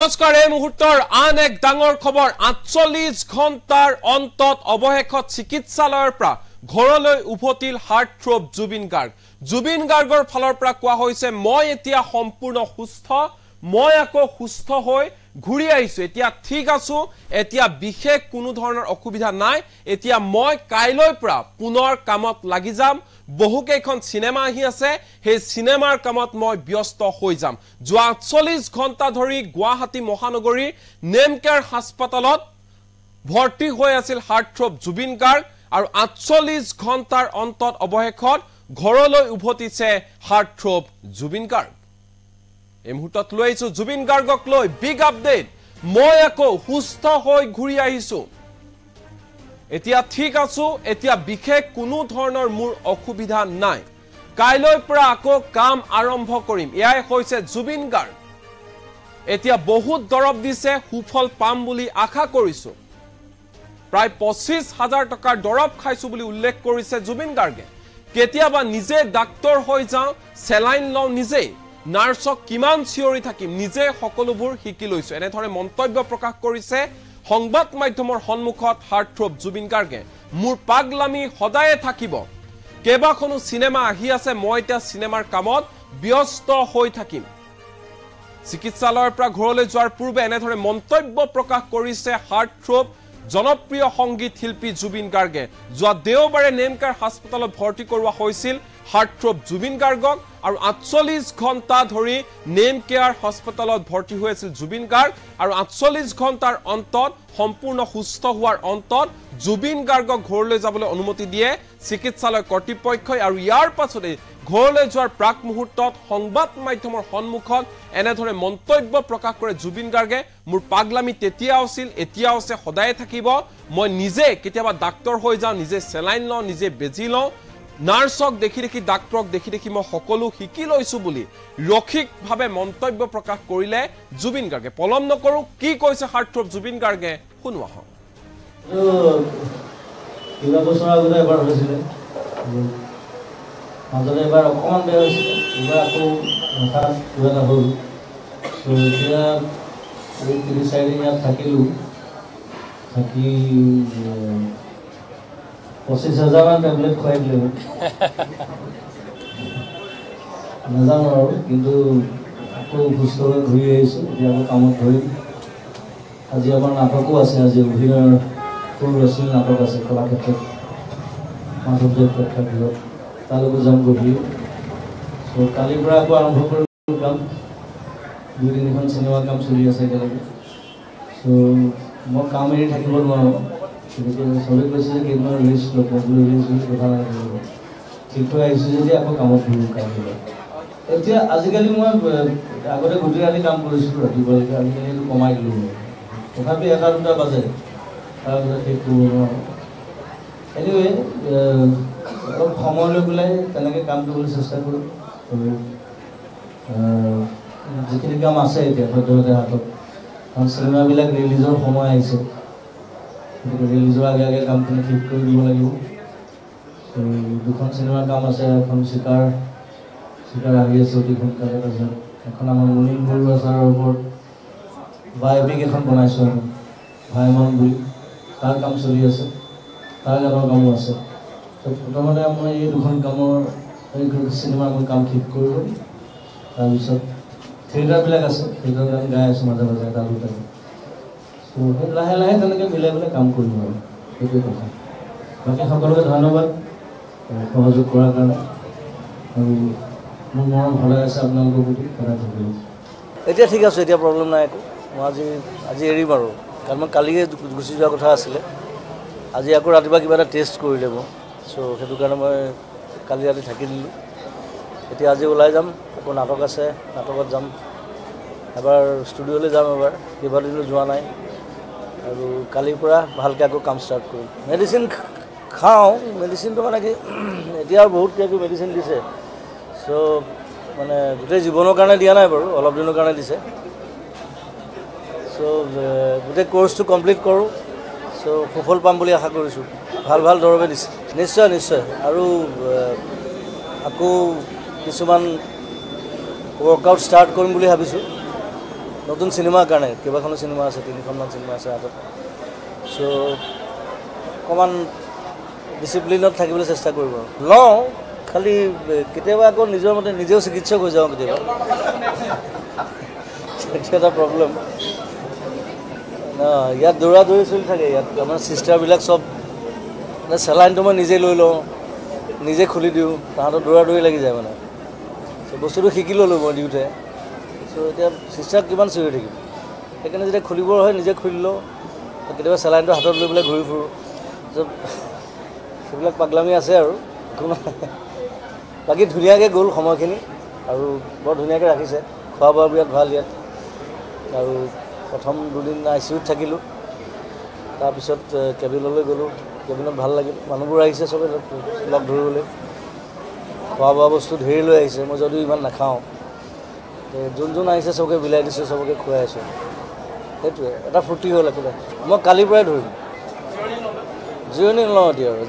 নমস্কাৰ এই মুহূৰ্তৰ আন এক ডাঙৰ খবৰ ৪৮ ঘণ্টাৰ অন্তত অৱশেষত চিকিৎসালয়ৰ পৰা ঘৰলৈ উভতিল হাৰ্টথ্ৰব জুবিন গাৰ্গৰ ফালৰ পৰা কোৱা হৈছে মই এতিয়া সম্পূৰ্ণ সুস্থ মই আকৌ সুস্থ হৈ ঘূৰি আহিছো এতিয়া ঠিক আছো এতিয়া বিশেষ কোনো ধৰণৰ অসুবিধা নাই এতিয়া মই কাইলৈ পৰা পুনৰ কামত লাগি যাম বহুকেইখন সিনেমা আহি আছে সেই সিনেমাৰ কামত মই ব্যস্ত হৈ যাম যোৱা ৪৮ ঘণ্টা ধৰি গুৱাহাটী মহানগৰী নেমকেয়াৰ হাস্পতালত ভৰ্তি হৈ আছিল হাৰ্টথ্ৰব জুবিন গাৰ্গ আৰু ৪৮ ঘণ্টাৰ অন্তত অৱশেষত ঘৰলৈ উভতিছে হাৰ্টথ্ৰব জুবিন গাৰ্গ এই মুহূৰ্তত লৈ আহিছো জুবিন গাৰ্গক লৈ বিগ আপডেট মই আকৌ সুস্থ হৈ ঘূৰি আহিছো এতিয়া ঠিক আছো এতিয়া বিশেষ কোনো ধৰণৰ মোৰ অসুবিধা নাই কাইলৈ পৰা আকৌ কাম আৰম্ভ কৰিম এয়াই হৈছে জুবিন গাৰ্গ এতিয়া বহুত দৰব দিছে সুফল পাম বুলি আশা কৰিছো প্ৰায় ২৫,০০০ টকাৰ দৰব খাইছো বুলি উল্লেখ কৰিছে জুবিন গাৰ্গে কেতিয়াবা নিজে ডাক্তৰ হৈ যাওঁ সেলাইন লওঁ নিজে নাৰ্সক কিমান চিঞৰি থাকিম নিজে সকলোবোৰ শিকি লৈছো এনেধৰণে মন্তব্য প্ৰকাশ কৰিছে সংবাদ মাধ্যমৰ সন্মুখত হাৰ্টথ্ৰব জুবিন গাৰ্গে মোৰ পাগলামি সদায়ে থাকিব কেবাখনো সিনেমা আহি আছে মই এতিয়া সিনেমাৰ কামত ব্যস্ত হৈ থাকিম চিকিৎসালয়ৰ পৰা ঘৰলৈ যোৱাৰ পূৰ্বে এনেধৰণে মন্তব্য প্ৰকাশ কৰিছে হাৰ্টথ্ৰব জনপ্ৰিয় সংগীত শিল্পী জুবিন গাৰ্গে যোৱা দেওবাৰে নেমকেয়াৰ হাস্পতালত ভৰ্তি কৰোৱা হৈছিল হাৰ্টথ্ৰব জুবিন গাৰ্গক আৰু ৪৮ ঘণ্টা ধৰি নেমকেয়াৰ হাস্পতালত ভৰ্তি হৈ আছিল জুবিন গাৰ্গ আৰু ৪৮ ঘণ্টাৰ অন্তত সম্পূৰ্ণ সুস্থ হোৱাৰ অন্তত জুবিন গাৰ্গক ঘৰলৈ যাবলৈ অনুমতি দিয়ে চিকিৎসালয় কৰ্তৃপক্ষই আৰু ইয়াৰ পাছতে ঘৰলৈ যোৱাৰ প্ৰাক মুহূৰ্তত সংবাদ মাধ্যমৰ সন্মুখত এনেধৰণে মন্তব্য প্ৰকাশ কৰে জুবিন গাৰ্গে মোৰ পাগলামি তেতিয়া আছিল এতিয়া আছে সদায় থাকিব মই নিজে কেতিয়াবা ডাক্তৰ হৈ যাওঁ নিজে সেলাইন লওঁ নিজে বেজি লওঁ নাৰ্সক দেখি দেখি ডাক্তৰক দেখি দেখি মই সকলো শিকি লৈছো বুলি ৰক্ষিকভাৱে মন্তব্য প্ৰকাশ কৰিলে জুবিন গাৰ্গে পলম নকৰো কি কৈছে হাৰ্টথ্ৰব জুবিন গাৰ্গে শুনোৱা হওক কিবা বছৰ আগতে এবাৰ হৈছিলে মাজতে এবাৰ অকণমান বেয়া হৈছিলে এবাৰ আকৌ মাথা কিবা এটা হ'ল এতিয়া ৩-৪ দিন ইয়াত থাকিলোঁ থাকি ২৫,০০০ মান টেবলেট খুৱাই দিলে নাজানো আৰু কিন্তু আকৌ সুস্থ হৈ ঘূৰি আহিছোঁ এতিয়া আকৌ কামত ধৰিম আজি আমাৰ নাটকো আছে আজি অভিনয়ৰ সৰু ল'ৰা ছোৱালীৰ নাটক আছে কলাক্ষেত্ৰত মাধৱদেৱ প্ৰেক্ষাগৃহত তালৈকো যাম গধূলি চ' কালিৰ পৰা আকৌ আৰম্ভ কৰিম কাম ২-৩খন চিনেমাৰ কাম চলি আছে একেলগে চ' মই কাম এৰি থাকিব নোৱাৰোঁ গতিকে চবেই কৈছে যে কেইদিনমান ৰেষ্ট ল'ব ৰিলিজ কথা নাই ঠিক হৈ আহিছোঁ যদি আকৌ কামত ঘূৰিম কামবিলাক এতিয়া আজিকালি মই আগতে গোটেই ৰাতি কাম কৰিছিলোঁ ৰাতিপুৱালৈকে আজিকালি সেইটো কমাই দিলোঁ মই তথাপি ১-২টা বাজে তাৰপিছত শেষ কৰিব নোৱাৰোঁ এনিৱে অলপ সময় লৈ পেলাই তেনেকৈ কাম কৰিবলৈ চেষ্টা কৰোঁ আৰু যিখিনি কাম আছে এতিয়া সদ্যহতে হাতত কাৰণ চিনেমাবিলাক ৰিলিজৰ সময় আহিছে গতিকে ৰিলিজৰ আগে আগে কামখিনি শেষ কৰি দিব লাগিব দুখন চিনেমাৰ কাম আছে এখন চিকাৰ আহি আছে অতি সোনকালে তাৰপিছত এখন আমাৰ মুনীন বৰুৱা ছাৰৰ ওপৰত বায়'পিক এখন বনাইছোঁ আমি ভাইমন বুলি তাৰ কাম চলি আছে তাৰ গানৰ কামো আছে প্ৰথমতে মই এই দুখন কামৰ এই চিনেমাৰ মই কাম শেষ কৰি ল'ম তাৰপিছত থিয়েটাৰবিলাক আছে থিয়েটাৰ গান গাই আছোঁ মাজে মাজে এটা দুটা চ' লাহে লাহে তেনেকৈ মিলাই পেলাই কাম কৰিম আৰু সেইটোৱে কথা বাকী সকলোকে ধন্যবাদ সহযোগ কৰাৰ কাৰণে আৰু মোৰ মন ভালে আছে আপোনালোকৰ প্ৰতি সদায় থাকিব এতিয়া ঠিক আছে এতিয়া প্ৰব্লেম নাই একো মই আজি এৰিম আৰু কাৰণ মই কালিয়ে গুচি যোৱা কথা আছিলে আজি আকৌ ৰাতিপুৱা কিবা এটা টেষ্ট কৰিলে মই চ' সেইটো কাৰণে মই কালি ৰাতি থাকি দিলোঁ এতিয়া আজি ওলাই যাম আকৌ নাটক আছে নাটকত যাম এবাৰ ষ্টুডিঅ'লৈ যাম এবাৰ কেইবাদিনো যোৱা নাই আৰু কালিৰ পৰা ভালকৈ আকৌ কাম ষ্টাৰ্ট কৰিম মেডিচিন খাওঁ মেডিচিনটো মানে কি এতিয়া বহুত কিবা কিবি মেডিচিন দিছে চ' মানে গোটেই জীৱনৰ কাৰণে দিয়া নাই বাৰু অলপ দিনৰ কাৰণে দিছে চ' গোটেই কোৰ্চটো কমপ্লিট কৰোঁ চ' সুফল পাম বুলি আশা কৰিছোঁ ভাল দৰৱে দিছে নিশ্চয় আৰু আকৌ কিছুমান ৱৰ্কআউট ষ্টাৰ্ট কৰিম বুলি ভাবিছোঁ নতুন চিনেমাৰ কাৰণে কেইবাখনো চিনেমা আছে 3খনমান চিনেমা আছে হাতত সো অকণমান ডিচিপ্লিনত থাকিবলৈ চেষ্টা কৰিব লওঁ খালি কেতিয়াবা আকৌ নিজৰ মতে নিজেও চিকিৎসক হৈ যাওঁ কেতিয়াবা এটা প্ৰব্লেম ইয়াত দৌৰা দৌৰি চলি থাকে ইয়াত আমাৰ চিষ্টাৰবিলাক চব চেলাইনটো মই নিজে লৈ লওঁ নিজে খুলি দিওঁ তাহাঁতৰ দৌৰা দৌৰি লাগি যায় মানে বস্তুটো শিকি ল'লোঁ মই দিওঁতে চ' এতিয়া চিষ্টাৰক কিমান চিঞৰি থাকিম সেইকাৰণে যেতিয়া খুলিবৰ হয় নিজে খুলি লওঁ কেতিয়াবা চেলাইনটো হাতত লৈ পেলাই ঘূৰি ফুৰোঁ সেইবিলাক পাগলামি আছে আৰু বাকী ধুনীয়াকৈ গ'ল সময়খিনি আৰু বৰ ধুনীয়াকৈ ৰাখিছে খোৱা বোৱা বিৰাট ভাল ইয়াত আৰু প্ৰথম দুদিন ICUত থাকিলোঁ তাৰপিছত কেবিনলৈ গ'লোঁ কেবিনত ভাল লাগিল মানুহবোৰ আহিছে চবে লগ ধৰিবলৈ খোৱা বোৱা বস্তু ধেৰ লৈ আহিছে মই যদিও ইমান নাখাওঁ যোন আহিছে চবকে বিলাই দিছোঁ চবকে খুৱাই আছোঁ সেইটোৱে এটা ফূৰ্তি হ'ল একোটা মই কালিৰ পৰাই ধৰিম জিৰণি নলওঁ এতিয়া আৰু